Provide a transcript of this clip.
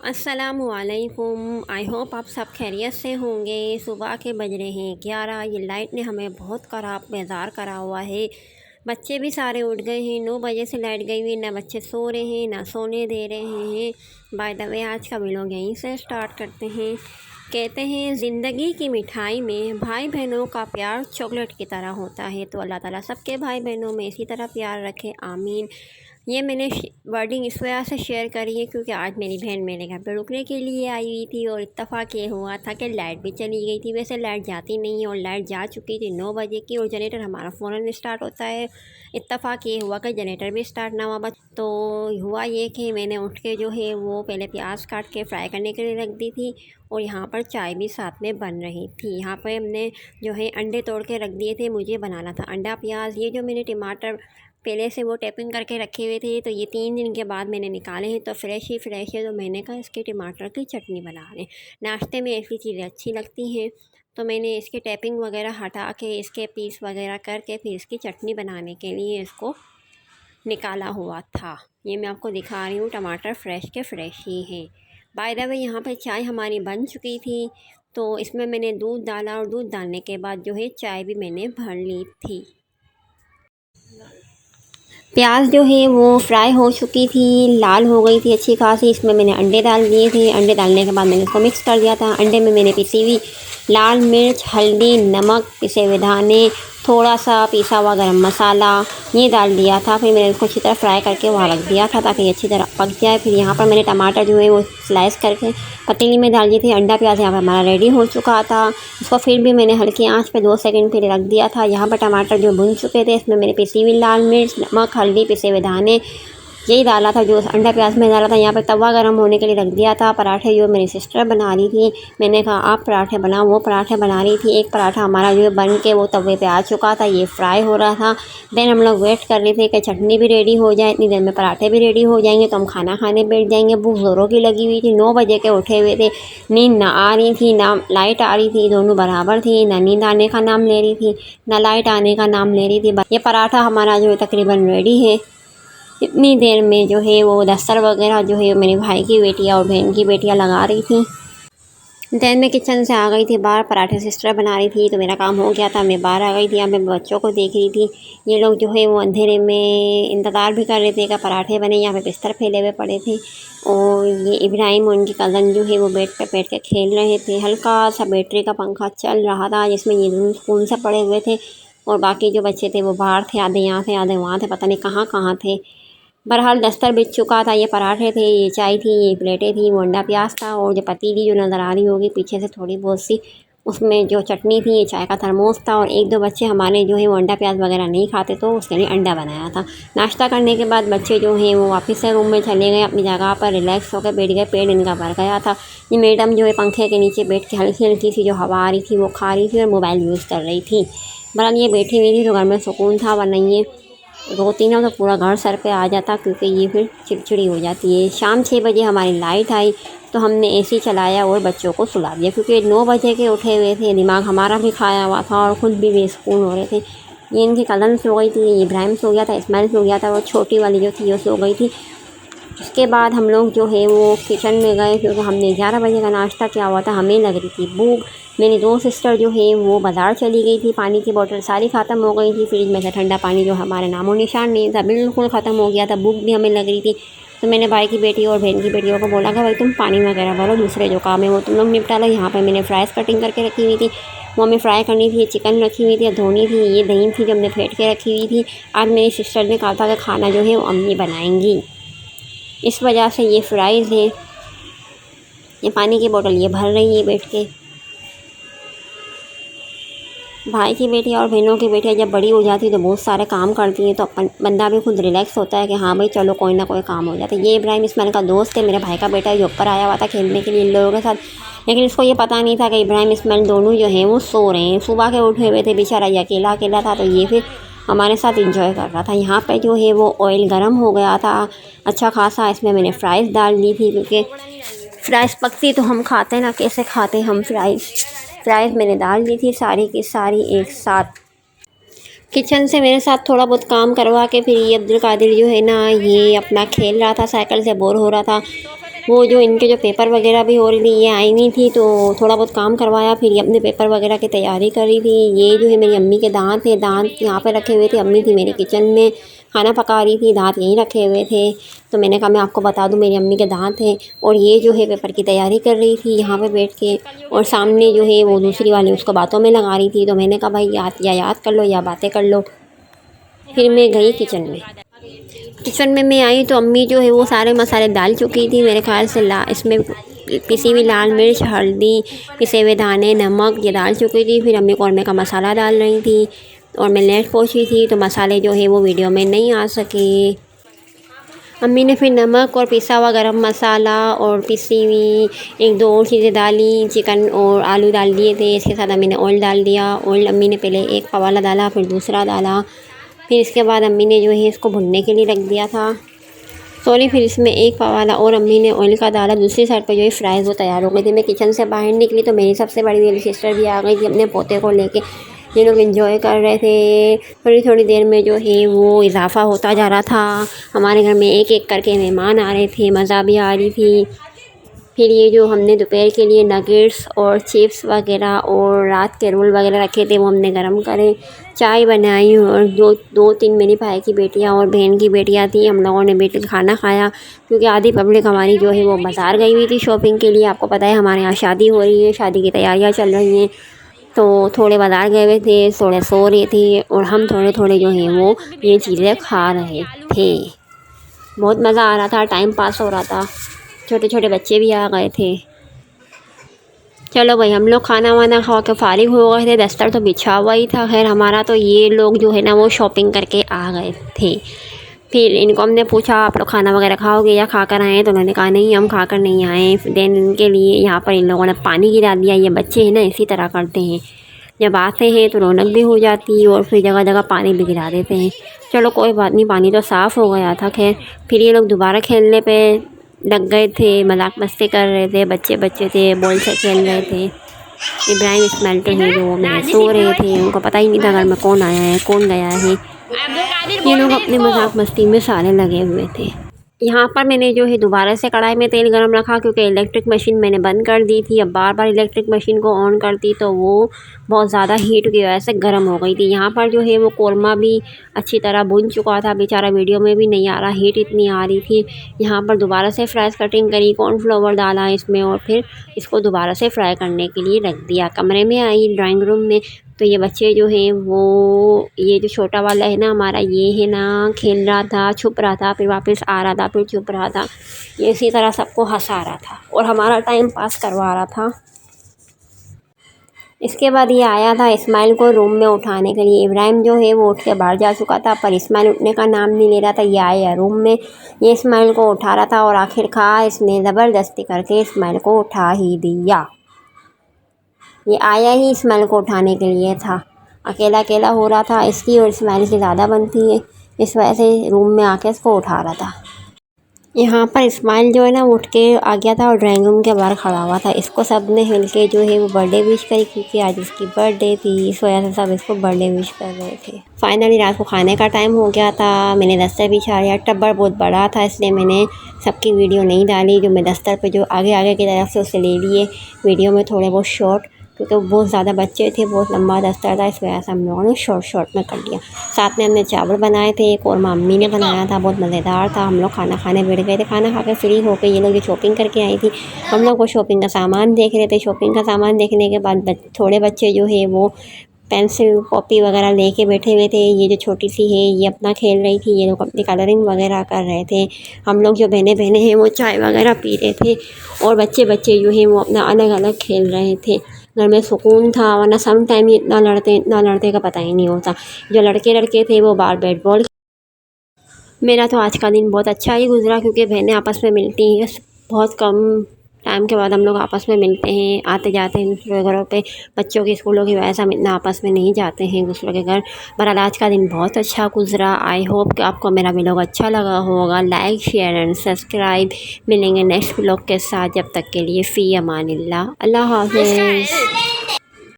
अस्सलामुअलैकुम। I hope आप सब खैरियत से होंगे। सुबह के बज रहे हैं 11। ये लाइट ने हमें बहुत ख़राब बेजार करा हुआ है। बच्चे भी सारे उठ गए हैं। 9 बजे से लाइट गई हुई, ना बच्चे सो रहे हैं ना सोने दे रहे हैं। बाय द वे आज का व्लॉग यहीं से स्टार्ट करते हैं। कहते हैं ज़िंदगी की मिठाई में भाई बहनों का प्यार चॉकलेट की तरह होता है, तो अल्लाह ताला सबके भाई बहनों में इसी तरह प्यार रखे, आमीन। ये मैंने वर्डिंग इस वजह से शेयर करी है क्योंकि आज मेरी बहन मेरे घर पर रुकने के लिए आई हुई थी और इत्तेफाक ये हुआ था कि लाइट भी चली गई थी। वैसे लाइट जाती नहीं है और लाइट जा चुकी थी 9 बजे की, और जनरेटर हमारा फ़ौरन स्टार्ट होता है। इत्तेफाक ये हुआ कि जनरेटर भी स्टार्ट ना हुआ। बस तो हुआ ये कि मैंने उठ के जो है वो पहले प्याज काट के फ्राई करने के लिए रख दी थी, और यहाँ पर चाय भी साथ में बन रही थी। यहाँ पर हमने जो है अंडे तोड़ के रख दिए थे, मुझे बनाना था अंडा प्याज। ये जो मैंने टमाटर पहले से वो टैपिंग करके रखे हुए थे, तो ये 3 दिन के बाद मैंने निकाले हैं, तो फ्रेश ही फ्रेश है। तो मैंने कहा इसके टमाटर की चटनी बना लें। नाश्ते में ऐसी चीज़ें अच्छी लगती हैं, तो मैंने इसकी टैपिंग वगैरह हटा के इसके पीस वगैरह करके फिर इसकी चटनी बनाने के लिए इसको निकाला हुआ था। ये मैं आपको दिखा रही हूँ, टमाटर फ्रेश के फ्रेश ही हैं। बाय द वे यहाँ पर चाय हमारी बन चुकी थी, तो इसमें मैंने दूध डाला और दूध डालने के बाद जो है चाय भी मैंने भर ली थी। प्याज जो है वो फ्राई हो चुकी थी, लाल हो गई थी अच्छी खासी। इसमें मैंने अंडे डाल दिए थे। अंडे डालने के बाद मैंने इसको मिक्स कर दिया था। अंडे में मैंने पिसी हुई लाल मिर्च, हल्दी, नमक, पिसे हुए धाने, थोड़ा सा पिसा हुआ गरम मसाला ये डाल दिया था। फिर मैंने इसको अच्छी तरह फ्राई करके वहाँ रख दिया था ताकि ये अच्छी तरह पक जाए। फिर यहाँ पर मैंने टमाटर जो है वो स्लाइस करके पतीली में डाल दिए थे। अंडा प्याज यहाँ पर हमारा रेडी हो चुका था। इसको फिर भी मैंने हल्की आंच पे 2 सेकंड फिर रख दिया था। यहाँ पर टमाटर जो भुन चुके थे, इसमें मैंने पिसी हुई लाल मिर्च, नमक, हल्दी, पिसे हुए धाने यही डाला था जो अंडा प्याज में डाला था। यहाँ पर तवा गर्म होने के लिए रख दिया था। पराठे जो मेरी सिस्टर बना रही थी, मैंने कहा आप पराठे बनाओ, वो पराठे बना रही थी। एक पराठा हमारा जो है बन के वो तवे पे आ चुका था, ये फ्राई हो रहा था। देन हम लोग वेट कर रहे थे कि चटनी भी रेडी हो जाए, इतनी देर में पराठे भी रेडी हो जाएंगे तो हम खाना खाने बैठ जाएंगे। भूख ज़ोरों की लगी हुई थी, 9 बजे के उठे हुए थे। नींद ना आ रही थी ना लाइट आ रही थी, दोनों बराबर थी। ना नींद आने का नाम ले रही थी ना लाइट आने का नाम ले रही थी। ये पराठा हमारा जो है तकरीबन रेडी है। इतनी देर में जो है वो दस्तर वगैरह जो है मेरे भाई की बेटियाँ और बहन की बेटियाँ लगा रही थी। देन मैं किचन से आ गई थी बाहर, पराठे सिस्टर बना रही थी तो मेरा काम हो गया था। मैं बाहर आ गई थी, यहाँ मैं बच्चों को देख रही थी। ये लोग जो है वो अंधेरे में इंतज़ार भी कर रहे थे कि पराठे बने। यहाँ पे बिस्तर फैले हुए पड़े थे, और ये इब्राहिम और उनकी कज़न जो है वो बेड पे बैठ के खेल रहे थे। हल्का सा बैटरी का पंखा चल रहा था जिसमें ये दोनों सुकून से पड़े हुए थे, और बाकी जो बच्चे थे वो बाहर थे, आधे यहाँ थे आधे वहाँ थे, पता नहीं कहाँ कहाँ थे। बहरहाल दस्तर बिछ चुका था। ये पराठे थे, ये चाय थी, ये प्लेटें थी, वो अंडा प्याज था, और जो पतीली जो नज़र आ रही होगी पीछे से थोड़ी बहुत सी, उसमें जो चटनी थी, ये चाय का थर्मोस था। और 1-2 बच्चे हमारे जो है वो अंडा प्याज वगैरह नहीं खाते, तो उसके लिए अंडा बनाया था। नाश्ता करने के बाद बच्चे जो हैं वो वापस से रूम में चले गए, अपनी जगह पर रिलैक्स होकर बैठ गए। पेट इनका भर गया था। ये मैडम जो है पंखे के नीचे बैठ के हल्की हल्की सी जो हवा आ रही थी वो खा रही थी और मोबाइल यूज़ कर रही थी। बहरहाल ये बैठी हुई थी तो घर में सुकून था, वरना ये रोती ना तो पूरा घर सर पे आ जाता, क्योंकि ये फिर चिड़चिड़ी हो जाती है। शाम 6 बजे हमारी लाइट आई तो हमने एसी चलाया और बच्चों को सुला दिया, क्योंकि 9 बजे के उठे हुए थे। दिमाग हमारा भी खाया हुआ था और ख़ुद भी बेसुकून हो रहे थे। ये इनकी कज़न सो गई थी, इब्राहिम सो गया था, इस्माइल सो गया था, और छोटी वाली जो थी वो सो गई थी। उसके बाद हम लोग जो है वो किचन में गए, क्योंकि हमने 11 बजे का नाश्ता किया हुआ था। हमें लग रही थी भूख। मेरी 2 सिस्टर जो है वो बाज़ार चली गई थी, पानी की बोतल सारी ख़त्म हो गई थी। फ्रिज में से ठंडा पानी जो हमारे नामो निशान नहीं था, बिल्कुल ख़त्म हो गया था। भूख भी हमें लग रही थी, तो मैंने भाई की बेटी और बहन की बेटियों को बोला कि भाई तुम पानी वगैरह भरो, दूसरे जो काम है वो तुम लोग निपटा लो। यहाँ पर मैंने फ्राइज़ कटिंग करके रखी हुई थी, वो हमें फ्राई करनी थी। चिकन रखी हुई थी, धोनी थी। ये दही थी जो हमने फेंट के रखी हुई थी। आज मेरी सिस्टर ने कहा था कि खाना जो है वो अम्मी बनाएंगी, इस वजह से ये फ्राइज़ है। ये पानी की बोतल ये भर रही है बैठ के। भाई की बेटी और बहनों की बेटियाँ जब बड़ी हो जाती है तो बहुत सारे काम करती हैं, तो अपन बंदा भी खुद रिलैक्स होता है कि हाँ भाई चलो कोई ना कोई काम हो जाता है। ये इब्राहिम इस्माइल का दोस्त है, मेरे भाई का बेटा, जो ऊपर आया हुआ था खेलने के लिए इन लोगों के साथ, लेकिन इसको ये पता नहीं था कि इब्राहिम इस्माइल दोनों जो हैं वो सो रहे हैं। सुबह के उठे हुए थे, बेचारा ये अकेला अकेला था, तो ये फिर हमारे साथ इंजॉय कर रहा था। यहाँ पे जो है वो ऑयल गर्म हो गया था अच्छा खासा। इसमें मैंने फ्राइज़ डाल दी थी, क्योंकि फ्राइज़ पकती तो हम खाते ना, कैसे खाते हम फ्राइज़ मैंने डाल दी थी सारी की सारी एक साथ। किचन से मेरे साथ थोड़ा बहुत काम करवा के फिर ये अब्दुल कादिर जो है ना ये अपना खेल रहा था, साइकिल से बोर हो रहा था। वो जो इनके जो पेपर वगैरह भी हो रही थी, ये आई हुई थी तो थोड़ा बहुत काम करवाया, फिर ये अपने पेपर वगैरह की तैयारी कर रही थी। ये जो है मेरी अम्मी के दांत थे, दांत यहाँ पे रखे हुए थे। अम्मी थी मेरे किचन में खाना पका रही थी, दांत यहीं रखे हुए थे। तो मैंने कहा मैं आपको बता दूं मेरी अम्मी के दांत हैं। और ये जो है पेपर की तैयारी कर रही थी यहाँ पे बैठ के, और सामने जो है वो दूसरी वाली उसको बातों में लगा रही थी। तो मैंने कहा भाई याद कर लो या बातें कर लो। फिर मैं गई किचन में। किचन में मैं आई तो अम्मी जो है वो सारे मसाले डाल चुकी थी मेरे ख्याल से। इसमें पिसी हुई लाल मिर्च, हल्दी, पिसे हुए दाने, नमक ये डाल चुकी थी। फिर अम्मी कौरमे का मसाला डाल रही थी और मैं लेट पहुँची थी तो मसाले जो है वो वीडियो में नहीं आ सके। अम्मी ने फिर नमक और पिसा हुआ गरम मसाला और पिसी हुई एक दो और चीज़ें डाली, चिकन और आलू डाल दिए थे। इसके साथ अम्मी ने ऑयल डाल दिया। ऑयल अम्मी ने पहले एक पवाला डाला, फिर दूसरा डाला। फिर इसके बाद अम्मी ने जो है इसको भुनने के लिए रख दिया था। सॉरी, फिर इसमें एक पवाला और अम्मी ने ऑयल का डाला। दूसरी साइड पर जो है फ्राइज़ वो तैयार हो गई थी। मैं किचन से बाहर निकली तो मेरी सबसे बड़ी वाली सिस्टर भी आ गई थी अपने पोते को लेके। ये लोग एंजॉय कर रहे थे। थोड़ी थोड़ी देर में जो है वो इजाफा होता जा रहा था। हमारे घर में एक एक करके मेहमान आ रहे थे, मज़ा भी आ रही थी। फिर ये जो हमने दोपहर के लिए नगेट्स और चिप्स वगैरह और रात के रोल वगैरह रखे थे वो हमने गरम करे। चाय बनाई और दो तीन मेरी भाई की बेटियां और बहन की बेटियां थी, हम लोगों ने बैठ के खाना खाया। क्योंकि आधी पब्लिक हमारी जो है वो बाज़ार गई हुई थी शॉपिंग के लिए। आपको पता है हमारे यहाँ शादी हो रही है, शादी की तैयारियाँ चल रही हैं। तो थोड़े बाज़ार गए हुए थे, थोड़े सो रहे थे और हम थोड़े थोड़े जो हैं वो ये चीज़ें खा रहे थे। बहुत मज़ा आ रहा था, टाइम पास हो रहा था। छोटे छोटे बच्चे भी आ गए थे। चलो भाई, हम लोग खाना वाना खा के फारिग हो गए थे। दस्तर तो बिछा हुआ ही था। खैर हमारा तो ये लोग जो है ना वो शॉपिंग करके आ गए थे। फिर इनको हमने पूछा आप लोग खाना वगैरह खाओगे या खा कर आए? तो उन्होंने कहा नहीं, हम खा कर नहीं आए। देन इनके लिए यहाँ पर इन लोगों ने पानी गिरा दिया। ये बच्चे हैं ना इसी तरह करते हैं, जब आते हैं तो रौनक भी हो जाती है और फिर जगह जगह पानी भी गिरा देते हैं। चलो कोई बात नहीं, पानी तो साफ़ हो गया था। खैर फिर ये लोग दोबारा खेलने पे लग गए थे, मजाक मस्ती कर रहे थे। बच्चे थे, बॉल से खेल रहे थे। इब्राहिम इस्माइल तो हैं जो मेरे सो रहे थे, उनको पता ही नहीं था घर में कौन आया है कौन गया है। ये लोग अपने मजाक मस्ती में सारे लगे हुए थे। यहाँ पर मैंने जो है दोबारा से कढ़ाई में तेल गरम रखा क्योंकि इलेक्ट्रिक मशीन मैंने बंद कर दी थी। अब बार बार इलेक्ट्रिक मशीन को ऑन करती तो वो बहुत ज़्यादा हीट की वजह से गर्म हो गई थी। यहाँ पर जो है वो कोरमा भी अच्छी तरह भुन चुका था, बेचारा वीडियो में भी नहीं आ रहा, हीट इतनी आ रही थी। यहाँ पर दोबारा से फ्राइज़ कटिंग करी, कॉर्नफ्लावर डाला इसमें और फिर इसको दोबारा से फ्राई करने के लिए रख दिया। कमरे में आई ड्राइंग रूम में तो ये बच्चे जो हैं वो ये जो छोटा वाला है ना हमारा, ये है ना खेल रहा था, छुप रहा था, फिर वापस आ रहा था, फिर छुप रहा था। ये इसी तरह सबको हंसा रहा था और हमारा टाइम पास करवा रहा था। इसके बाद ये आया था इस्माइल को रूम में उठाने के लिए। इब्राहिम जो है वो उठ के बाहर जा चुका था पर इस्माइल उठने का नाम नहीं ले रहा था। ये आया रूम में, ये इस्माइल को उठा रहा था और आखिरकार इसने ज़बरदस्ती करके इस्माइल को उठा ही दिया। ये आया ही इस्माइल को उठाने के लिए था, अकेला अकेला हो रहा था। इसकी और इस्माइल की ज़्यादा बनती है, इस वजह से रूम में आके इसको उठा रहा था। यहाँ पर इस्माइल जो है ना उठ के आ गया था और ड्राइंग रूम के बाहर खड़ा हुआ था। इसको सब ने मिल के जो है वो बर्थडे विश करी क्योंकि आज इसकी बर्थडे थी, इस वजह से सब इसको बर्थडे विश कर रहे थे। फाइनली रात को खाने का टाइम हो गया था। मैंने दस्तर बिछा लिया, टब्बर बहुत बड़ा था इसलिए मैंने सबकी वीडियो नहीं डाली। जो मैं दस्तर पे जो आगे आगे की तरफ से उसे ले लिए वीडियो में थोड़े बहुत शॉर्ट, क्योंकि बहुत ज़्यादा बच्चे थे, बहुत लंबा दस्तर था, इस वजह से हम लोगों ने शॉर्ट में कर लिया। साथ में हमने चावल बनाए थे, एक और मम्मी ने बनाया था, बहुत मज़ेदार था। हम लोग खाना खाने बैठ गए थे। खाना खा के फ्री होकर ये लोग जो शॉपिंग करके आई थी, हम लोग को शॉपिंग का सामान देख रहे थे। शॉपिंग का सामान देखने के बाद थोड़े बच्चे जो है वो पेंसिल कॉपी वगैरह लेके बैठे हुए थे। ये जो छोटी सी है ये अपना खेल रही थी, ये लोग अपनी कलरिंग वगैरह कर रहे थे। हम लोग जो बहने हैं वो चाय वगैरह पी रहे थे और बच्चे जो हैं वो अपना अलग अलग खेल रहे थे। घर में सुकून था, वरना सम टाइम इतना लड़ते का पता ही नहीं होता। जो लड़के थे वो बाहर बैट बॉल। मेरा तो आज का दिन बहुत अच्छा ही गुजरा क्योंकि बहनें आपस में मिलती हैं। बहुत कम टाइम के बाद हम लोग आपस में मिलते हैं, आते जाते हैं दूसरों के घरों पे। बच्चों के स्कूलों की वजह से हम इतना आपस में नहीं जाते हैं दूसरों के घर। बहरहाल आज का दिन बहुत अच्छा गुजरा। आई होप कि आपको मेरा व्लॉग अच्छा लगा होगा। Like share and subscribe. मिलेंगे नेक्स्ट व्लॉग के साथ, जब तक के लिए फ़ी अमानिल्लाह, अल्लाह हाफ़िज़।